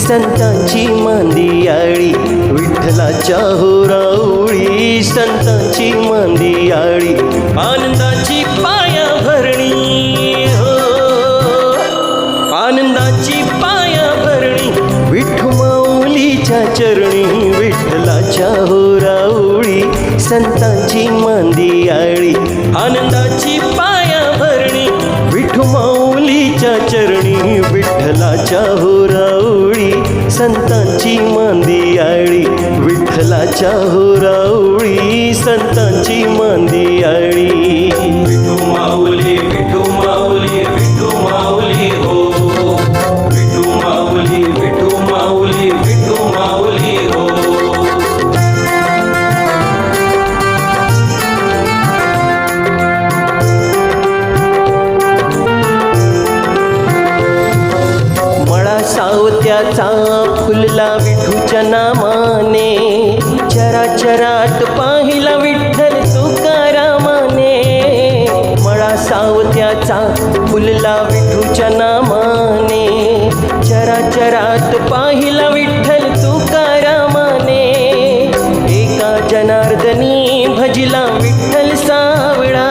संतांची मांदियाळी विठ्ठलाच्या होरावळी संतांची मांदियाळी आनंदाची पाया भरणी हो आनंदाची पाया भरणी विठू माऊलीच्या चरणी विठ्ठलाच्या होरावळी संतांची मांदियाळी आनंदाची पाया भरणी विठू माऊलीच्या चरणी विठ्ठलाच्या होरावळी संतांची मांदियाळी विठ्ठलाच्या होरावळी संतांची मांदियाळी विठू माऊली विठू माऊली विठू माऊली हो विठू माऊली विठू माऊली विठू माऊली हो सावत्याचा फुलला विठूच्या नामाने चराचरात पाहिला विठ्ठल तुकारामाने मळा सावत्याचा फुलला विठूच्या नामाने चराचरात पाहिला विठ्ठल तुकारामाने एका जनार्दनी भजिला विठ्ठल सावळा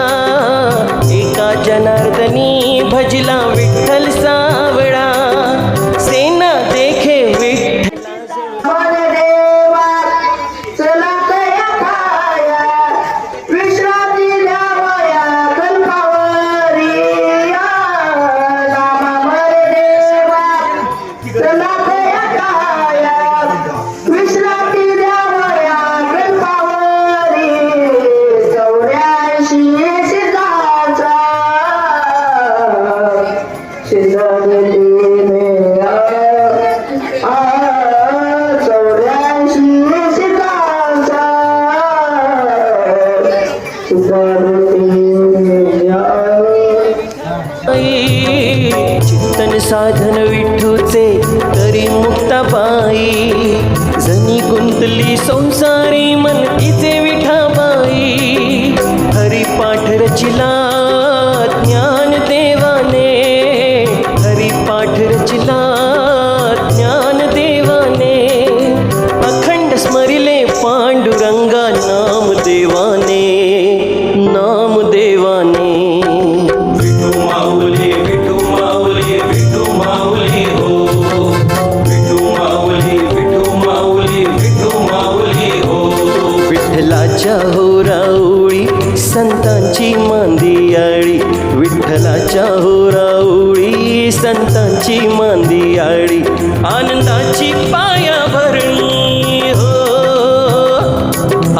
एका जनार्दनी भजिला विठ्ठल सावळा सेना देखे चिंतन साधन विठूचे तरी मुक्ताबाई जनी गुंतली संसारी मन तिचे विठाबाई हरिपाठ रचिला ज्ञान देवाने हरिपाठ रचिला ज्ञान देवाने अखंड स्मरिले पांडुरंगा नाम देवाने नाम देवाने विठू माऊली विठू माऊली विठू माऊली हो विठू माऊली विठू माऊली विठू माऊली हो विठ्ठलाच्या होरावळी संतांची मांदियाळी विठ्ठलाच्या होरावळी संतांची मांदियाळी आनंदाची पाया भरणी हो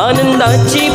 आनंदाची